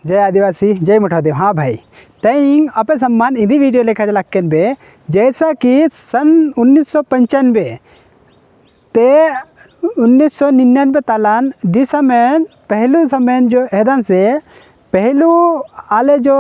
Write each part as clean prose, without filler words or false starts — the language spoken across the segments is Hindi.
जय आदिवासी जय मुठादेव। हाँ भाई, तई अपे सम्मान इधी वीडियो लेखा लक्कन बे जैसा कि सन 1995 ते 1999 तालान दी समय पहलू समय जो हैदन से पहलू आले जो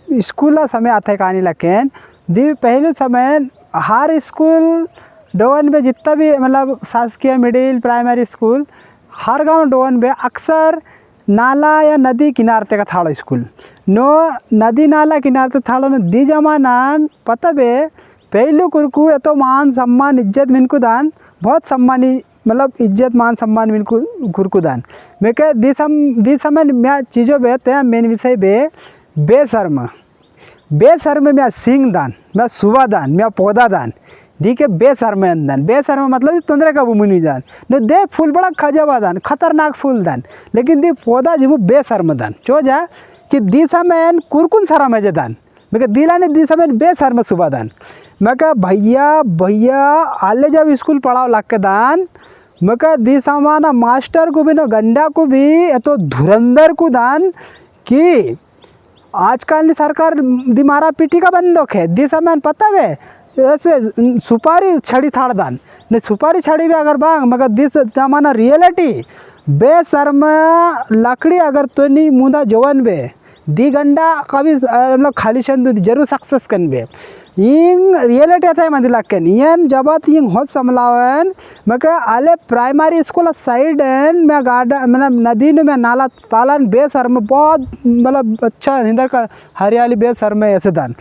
स्कूल समय आते कहानी लक्कन दी पहलू समय हर स्कूल डोवन में जितना भी मतलब शासकीय मिडिल प्राइमरी स्कूल हर गांव डोवन में अक्सर नाला या नदी किनारे का थाड़ो स्कूल नो नदी नाला किनारे थाड़ो न दी जमानान पता बे पहलू कुरकू तो मान सम्मान इज्जत मिनको दान बहुत सम्मानी मतलब इज्जत मान सम्मान मिनको कुरकू दान मैं कह दी समय मैं चीज़ों बे ते मेन विषय बे बेशर्म मैं सिंह दान मैं सुबह दान मैं पौधा दान दी के बेशर्म दान बेशर्म मतलब तोंदरे का बुमुनी दान न दे फूल बड़ा खजवा दान खतरनाक फूल दान लेकिन दी पौधा जिमु बेशर्म दान चो जा कि दी समय कुरकुन शर्म है दान मैं दिला ने दी समय बेशर्म सुबह दान मैं कहा भैया आले जब स्कूल पढ़ाओ लग के दान मैं कहा दी समाना मास्टर को भी न गंडा को भी तो धुरंधर को दान कि आजकल सरकार दी मारा पीटी का बंदोक है दी समय पता है ऐसे सुपारी छड़ी थाड़ दान ने सुपारी छड़ी भी अगर बांग मगर दिस जमाना रियलिटी बेशर्म लकड़ी अगर तो नहीं मुदा जवान बे दी गंडा कभी मतलब खाली शंदु जरूर सक्सेस कन बे इंग रियलिटी आता है मंदिर लक्कन यन जबात इंग होत समलावन मगर आले प्राइमरी स्कूल साइड मैं गार्डन मतलब नदी में मैं नाला तालान बेशर्म बहुत मतलब अच्छा हिंदर का हरियाली बेशर्म ऐसे दान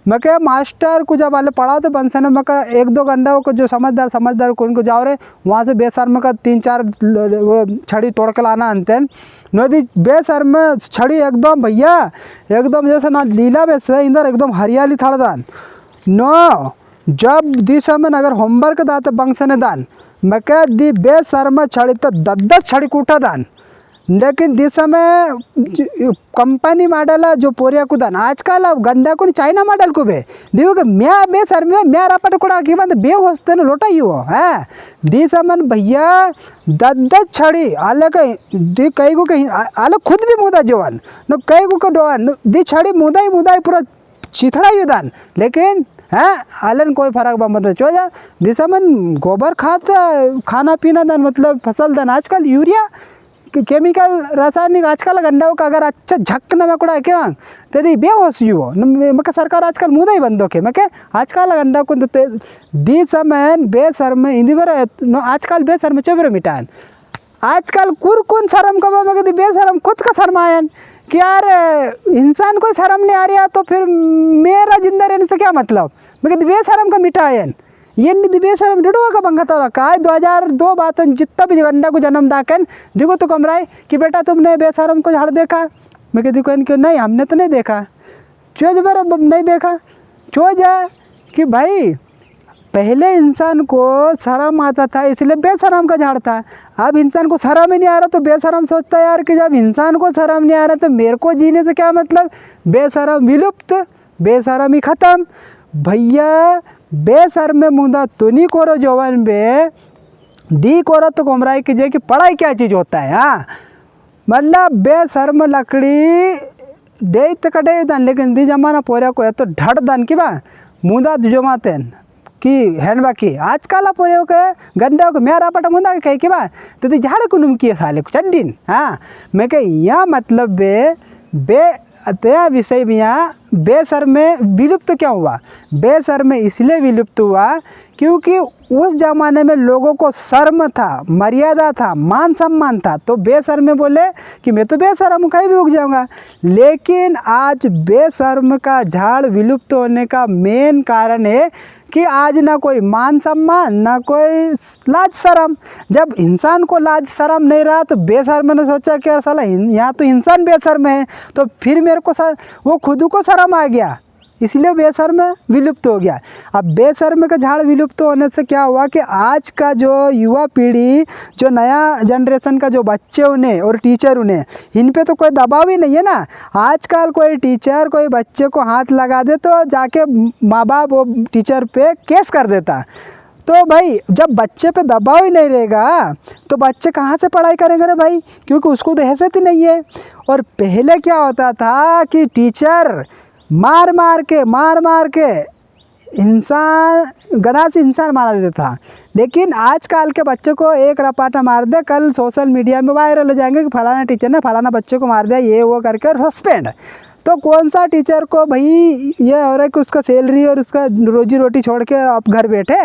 मैं क्या मास्टर को जब वाले पढ़ाओ तो बनसे ना मैं एक दो घंटा को जो समझदार को उनको जाओ रे वहाँ से बेशर्म का 3-4 छड़ी तोड़ के लाना अंते नदी बेशर्म छड़ी एकदम भैया एकदम जैसे ना लीला वैसे इधर एकदम हरियाली थाड़ दान नो जब दी समय अगर होमवर्क दाते बंगसने दान मैं क्या दी बेशर्म छड़ी तो 10 छड़ी कूटा दान लेकिन दिस समय कंपनी मॉडल जो पोरिया को दान आजकल अब गंडा को चाइना मॉडल को बे दियो के मैं बेसर में मैं रापट कोड़ा की बात बे होस्ते न लोटा यो है दिस समय भैया 10 छड़ी आले के दी कई को कहीं आले खुद भी मुदा जवान न कई को डोन दी छड़ी मुदा ही पूरा चिथड़ा यो दान लेकिन है आलन कोई फर्क बा मतलब चो जा दिस समय गोबर खाद खाना पीना दान मतलब फसल दान आजकल यूरिया केमिकल रासायनिक आजकल गंडाओं का अगर अच्छा झक्कना में कुड़ा क्या तेरी बेहोश यू मैं सरकार आजकल मुदा ही बंदो के मैं आजकल गंडा को दी समय बेशर्म इंदी बर आजकल बेशर्म चोबर मिटान आजकल कुन शर्म का मैं बेशर्म खुद का शर्मायन कि यार इंसान कोई शर्म नहीं आ रहा तो फिर मेरा जिंदा रहने से क्या मतलब मैं बेशर्म का मिटायन ये बेशर्म डुडुआ का पंखा तो रखा है 2002 बात जितना भी गंडा को जन्म दाकन देखो तो कमराए कि बेटा तुमने बेशर्म को झाड़ देखा मैं कहती क्यों नहीं हमने तो नहीं देखा चो जो मेरा नहीं देखा चो जा कि भाई पहले इंसान को शर्म आता था इसलिए बेशर्म का झाड़ था अब इंसान को शर्म ही नहीं आ रहा तो बेशर्म सोचता है यार कि जब इंसान को शर्म नहीं आ रहा तो मेरे को जीने से क्या मतलब बेशर्म विलुप्त बेशर्म ही ख़त्म भैया बेशर्म में मुदा तो नहीं करो जवान बे दी करो तो कमराई कीजिए कि पढ़ाई क्या चीज़ होता है हाँ मतलब बेशर्म लकड़ी दे तो कटे दान लेकिन दी जमाना पोरिया को तो ढड़ दान की बा मुदा जमाते कि हैंड बाकी आजकल पोरिया के गंडा को मेरा पटा मुदा के कहे कि बा तो दी झाड़ को नुम किए साले को चड्डीन हाँ मैं कह यह मतलब बे तया विषय में यहाँ बेशर्म में विलुप्त क्या हुआ बेशर्म इसलिए विलुप्त हुआ क्योंकि उस ज़माने में लोगों को शर्म था मर्यादा था मान सम्मान था तो बेशर्म में बोले कि मैं तो बेशर्म कहीं भी उग जाऊंगा लेकिन आज बेशर्म का झाड़ विलुप्त होने का मेन कारण है कि आज ना कोई मान सम्मान ना कोई लाज शर्म जब इंसान को लाज शर्म नहीं रहा तो बेशर्म ने सोचा कि साला यहाँ तो इंसान बेशर्म है तो फिर मेरे को वो खुद को शर्म आ गया इसलिए बेशर्म विलुप्त हो गया। अब बेशर्म का झाड़ विलुप्त होने से क्या हुआ कि आज का जो युवा पीढ़ी जो नया जनरेशन का जो बच्चे उन्हें और टीचर उन्हें इन पे तो कोई दबाव ही नहीं है ना। आजकल कोई टीचर कोई बच्चे को हाथ लगा दे तो जाके माँ बाप वो टीचर पे केस कर देता। तो भाई जब बच्चे पे दबाव ही नहीं रहेगा तो बच्चे कहाँ से पढ़ाई करेंगे रे भाई, क्योंकि उसको तो हैसियत ही नहीं है। और पहले क्या होता था कि टीचर मार मार के इंसान, गधा से इंसान मारा देता था। लेकिन आजकल के बच्चे को एक रपाटा मार दे, कल सोशल मीडिया में वायरल हो जाएंगे कि फलाना टीचर ने फलाना बच्चे को मार दिया, ये वो करके, और सस्पेंड। तो कौन सा टीचर को भाई ये हो रहा है कि उसका सैलरी और उसका रोजी रोटी छोड़ के आप घर बैठे।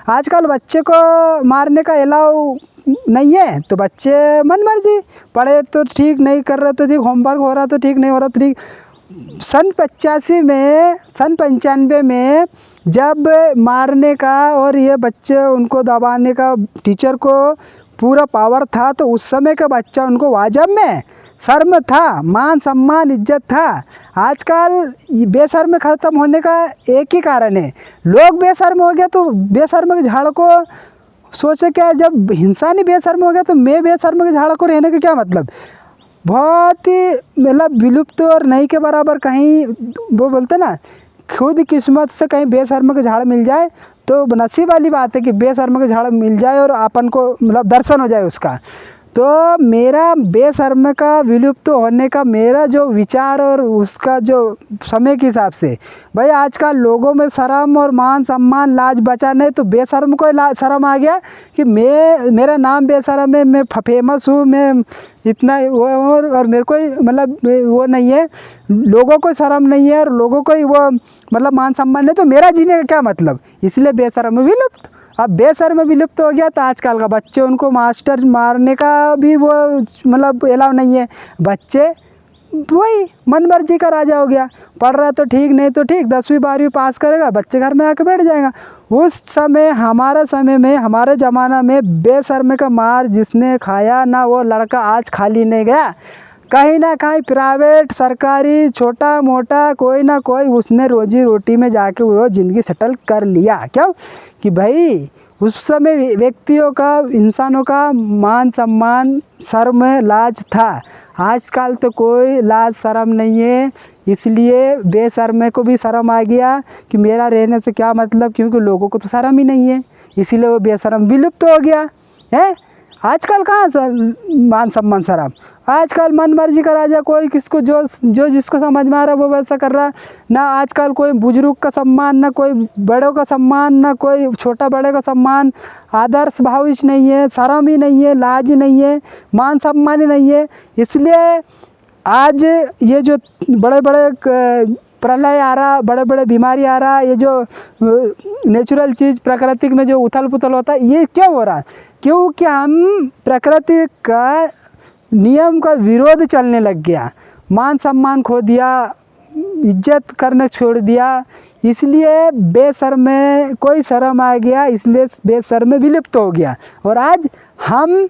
आजकल बच्चे को मारने का अलाउ नहीं है, तो बच्चे मन मर्जी पढ़े तो ठीक, नहीं कर रहे तो ठीक, होमवर्क हो रहा तो ठीक, नहीं हो रहा तो ठीक। सन 95 में जब मारने का और ये बच्चे उनको दबाने का टीचर को पूरा पावर था, तो उस समय का बच्चा उनको वाजब में शर्म था, मान सम्मान इज्जत था। आजकल बेशर्म ख़त्म होने का एक ही कारण है, लोग बेशर्म हो गया तो बेशर्म के झाड़ को सोचे क्या, जब इंसान ही बेशर्म हो गया तो मैं बेशर्म के झाड़ को रहने का क्या मतलब। बहुत ही मतलब विलुप्त और नहीं के बराबर, कहीं वो बोलते ना खुद किस्मत से कहीं बेशर्म के झाड़ मिल जाए तो नसीब वाली बात है कि बेशर्म के झाड़ मिल जाए और अपन को मतलब दर्शन हो जाए उसका। तो मेरा बेशर्म का विलुप्त होने का मेरा जो विचार और उसका जो समय के हिसाब से, भाई आजकल लोगों में शर्म और मान सम्मान लाज बचा नहीं, तो बेशर्म को शर्म आ गया कि मेरा नाम बेशर्म है, मैं फेमस हूँ, मैं इतना वो, और मेरे को मतलब वो नहीं है, लोगों को शर्म नहीं है और लोगों को वो मतलब मान सम्मान नहीं, तो मेरा जीने का क्या मतलब। इसलिए बेशर्म विलुप्त। अब बेशर्म विलुप्त हो गया तो आजकल का बच्चे उनको मास्टर मारने का भी वो मतलब अलाउ नहीं है। बच्चे वही मन मर्जी का राजा हो गया, पढ़ रहा तो ठीक, नहीं तो ठीक, 10वीं 12वीं पास करेगा, बच्चे घर में आके बैठ जाएगा। उस समय हमारे समय में, हमारे ज़माना में बेशर्म का मार जिसने खाया ना, वो लड़का आज खाली नहीं गया। कहीं ना कहीं प्राइवेट सरकारी छोटा मोटा कोई ना कोई उसने रोजी रोटी में जाके वो ज़िंदगी सेटल कर लिया। क्यों कि भाई उस समय व्यक्तियों का, इंसानों का मान सम्मान शर्म लाज था। आजकल तो कोई लाज शर्म नहीं है, इसलिए बेशर्मे को भी शर्म आ गया कि मेरा रहने से क्या मतलब, क्योंकि लोगों को तो शर्म ही नहीं है, इसीलिए वो बेशर्म विलुप्त हो गया है। आजकल कहाँ मान सम्मान शर्म, आजकल मन मर्जी का राजा, कोई किसको जो जिसको समझ में आ रहा है वो वैसा कर रहा है। ना आजकल कोई बुजुर्ग का सम्मान, ना कोई बड़ों का सम्मान, ना कोई छोटा बड़े का सम्मान, आदर्श भाव ही नहीं है, शर्म ही नहीं है, लाज ही नहीं है, मान सम्मान ही नहीं है। इसलिए आज ये जो बड़े बड़े प्रलय आ रहा, बड़े बड़े बीमारी आ रहा, ये जो नेचुरल चीज़ प्राकृतिक में जो उथल पुथल होता है, ये क्यों हो रहा है? क्योंकि हम प्रकृति का नियम का विरोध चलने लग गया, मान सम्मान खो दिया, इज्जत करने छोड़ दिया, इसलिए बेशर्म में कोई शर्म आ गया, इसलिए बेशर्म विलुप्त हो गया। और आज हम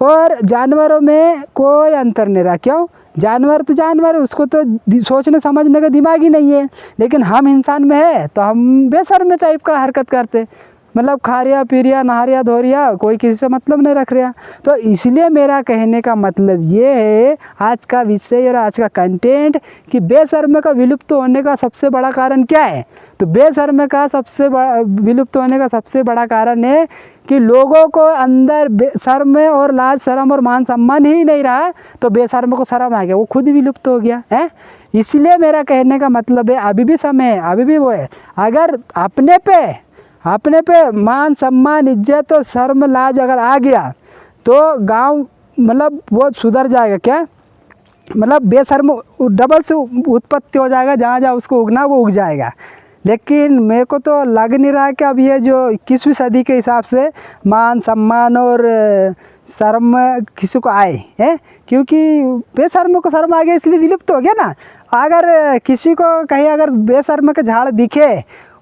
और जानवरों में कोई अंतर नहीं रहा। क्यों? जानवर तो जानवर है, उसको तो सोचने समझने का दिमाग ही नहीं है, लेकिन हम इंसान में है तो हम बेशर्म टाइप का हरकत करते, मतलब खा रिया पी रिया नहा रिया धो रिया, कोई किसी से मतलब नहीं रख रहा। तो इसलिए मेरा कहने का मतलब ये है आज का विषय और आज का कंटेंट कि बेशर्म का विलुप्त होने का सबसे बड़ा कारण क्या है। तो बेशर्म का सबसे बड़ा विलुप्त होने का सबसे बड़ा कारण है कि लोगों को अंदर शर्म और लाज शर्म और मान सम्मान ही नहीं रहा, तो बेशर्म को शर्म आ गया, वो खुद विलुप्त हो गया है। इसलिए मेरा कहने का मतलब है अभी भी समय है, अभी भी वो है, अगर अपने पे मान सम्मान इज्जत और शर्म लाज अगर आ गया तो गांव मतलब वो सुधर जाएगा। क्या मतलब बेशर्म डबल से उत्पत्ति हो जाएगा, जहाँ जहाँ उसको उगना वो उग जाएगा। लेकिन मेरे को तो लग नहीं रहा कि अब ये जो 21वीं सदी के हिसाब से मान सम्मान और शर्म किसी को आए है, क्योंकि बेशर्म को शर्म आ गया इसलिए विलुप्त हो गया ना। अगर किसी को कहीं अगर बेशर्म का झाड़ दिखे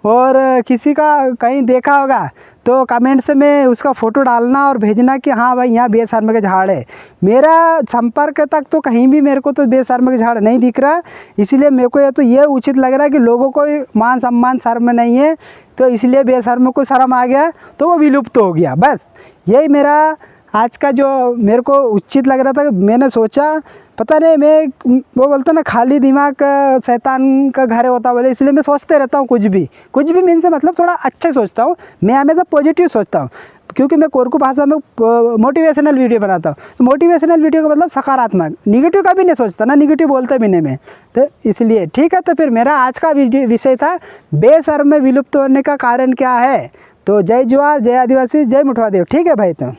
और किसी का कहीं देखा होगा तो कमेंट्स में उसका फ़ोटो डालना और भेजना कि हाँ भाई यहाँ बेशर्म के झाड़ है। मेरा संपर्क तक तो कहीं भी मेरे को तो बेशर्म के झाड़ नहीं दिख रहा, इसलिए मेरे को ये उचित लग रहा है कि लोगों को मान सम्मान शर्म नहीं है, तो इसलिए बेशर्म को शर्म आ गया तो वो विलुप्त हो गया। बस यही मेरा आज का जो मेरे को उचित लग रहा था, मैंने सोचा पता नहीं, मैं वो बोलता ना खाली दिमाग शैतान का घर होता बोले, इसलिए मैं सोचते रहता हूँ कुछ भी मीन से मतलब थोड़ा अच्छा सोचता हूँ मैं, हमेशा पॉजिटिव सोचता हूँ, क्योंकि मैं कोरकू भाषा में मोटिवेशनल वीडियो बनाता हूँ। तो मोटिवेशनल वीडियो का मतलब सकारात्मक, निगेटिव का भी नहीं सोचता ना, निगेटिव बोलता भी नहीं मैं, तो इसलिए ठीक है। तो फिर मेरा आज का विषय था बेशर्म में विलुप्त होने का कारण क्या है। तो जय जवाहर, जय आदिवासी, जय मुठवा देव। ठीक है भाई। तो